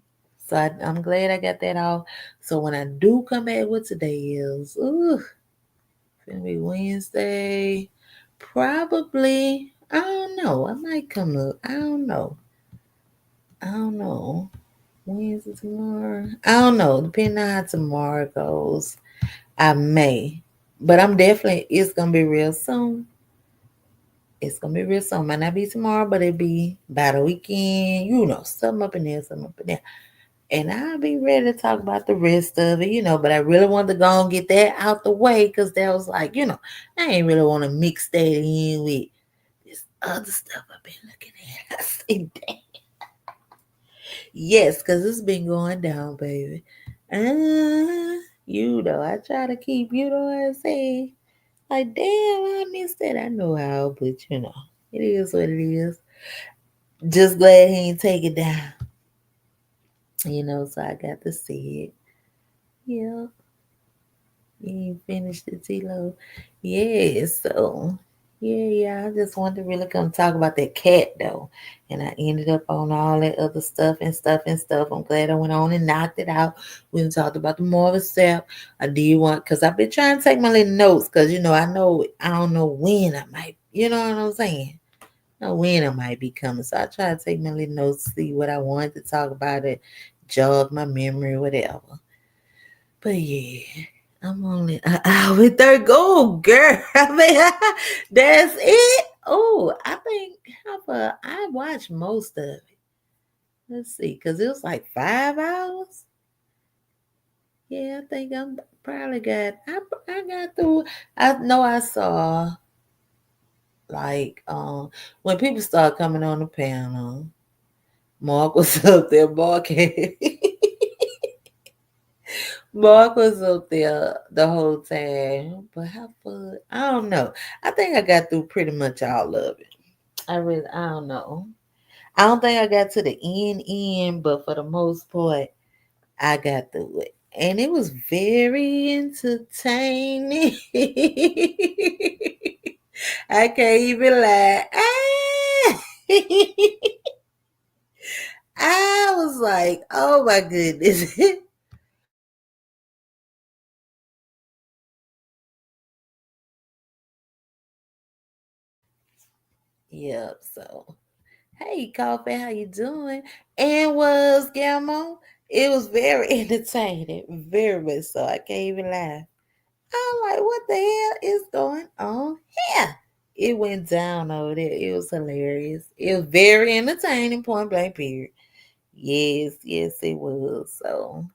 So I'm glad I got that off. So when I do come back, what today is? Ooh, it's gonna be Wednesday. Probably. I don't know. I might come up. I don't know. I don't know. Wednesday tomorrow. I don't know. Depending on how tomorrow goes, I may. But I'm definitely. It's gonna be real soon. It's gonna be real soon. Might not be tomorrow, but it'll be by the weekend. You know, something up in there, something up in there. And I'll be ready to talk about the rest of it. But I really wanted to go and get that out the way because that was like, I ain't really want to mix that in with this other stuff I've been looking at. I say, damn. Yes, because it's been going down, baby. I try to keep, what I say. Like, damn, I missed that. I know how, but it is what it is. Just glad he ain't take it down. So I got to see it. Yeah. You ain't finished the T-Lo. Yeah, so yeah, I just wanted to really come talk about that cat though. And I ended up on all that other stuff and stuff and stuff. I'm glad I went on and knocked it out. We done talked about the Marvel Sap. I did want because I've been trying to take my little notes because I don't know when I might, you know what I'm saying? Know when I might be coming. So I try to take my little notes, see what I wanted to talk about it, jog my memory, whatever. But yeah, I'm only an hour and 30. Go, girl. I mean, that's it. Oh, I think I watched most of it. Let's see, because it was like 5 hours. Yeah, I think I'm probably I got through. I know I saw like when people start coming on the panel. Mark was up there. Mark was up there the whole time, but how fun? I don't know. I think I got through pretty much all of it. I don't know. I don't think I got to the end, but for the most part, I got through it. And it was very entertaining. I can't even lie. I was like, oh my goodness. Yep, so hey, Coffee, how you doing? And was Gamma. It was very entertaining, very much so. I can't even laugh. I'm like, what the hell is going on here? It went down over there. It was hilarious. It was very entertaining, point blank period. Yes, yes, it was. So,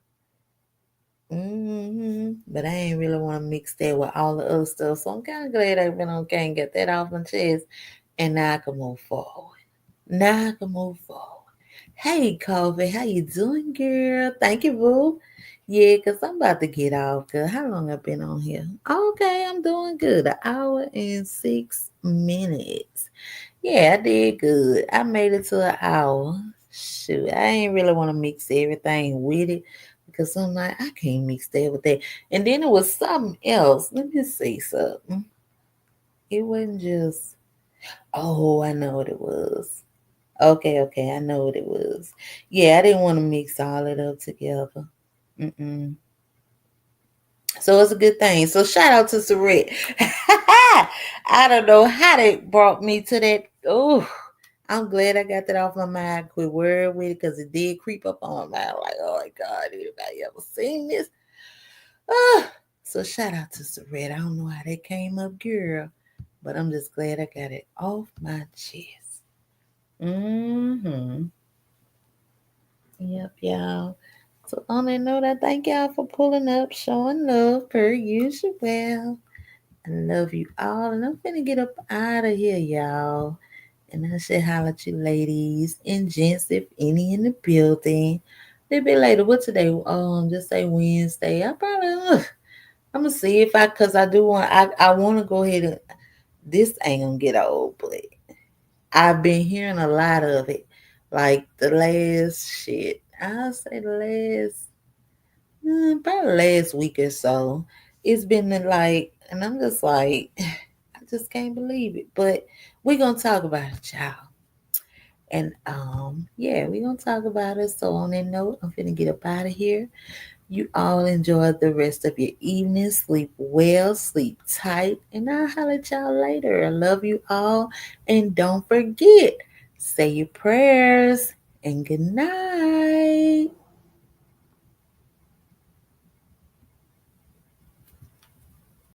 but I ain't really want to mix that with all the other stuff. So I'm kind of glad I've been okay and get that off my chest, and now I can move forward. Now I can move forward. Hey, Kobe, how you doing, girl? Thank you, boo. Yeah, cause I'm about to get off. Cause how long I been on here? Okay, I'm doing good. An hour and 6 minutes. Yeah, I did good. I made it to an hour. Shoot, I ain't really want to mix everything with it because I'm like, I can't mix that with that. And then it was something else. Let me see something. It wasn't just. Oh, I know what it was. Okay, okay, I know what it was. Yeah, I didn't want to mix all it up together. Mm-mm. So it's a good thing. So shout out to Saret. I don't know how they brought me to that. Oh, I'm glad I got that off my mind. Quit worrying with it because it did creep up on my mind. Like, oh my God, anybody ever seen this? Ah, so shout out to Saret. I don't know how that came up, girl, but I'm just glad I got it off my chest. Mm-hmm. Yep, y'all. So on that note, I thank y'all for pulling up, showing love per usual. I love you all, and I'm finna get up out of here, y'all. And I should holler at you ladies and gents, if any in the building. A little bit later. What today? Just say Wednesday. I probably I'm gonna see if cause I do want I wanna go ahead and this ain't gonna get old, but I've been hearing a lot of it. Like the last shit. I'll say the probably last week or so. It's been like, and I'm just like, I just can't believe it. But we're gonna talk about it, y'all. And yeah, we're gonna talk about it. So on that note, I'm finna get up out of here. You all enjoy the rest of your evening. Sleep well, sleep tight, and I'll holler at y'all later. I love you all. And don't forget, say your prayers and good night.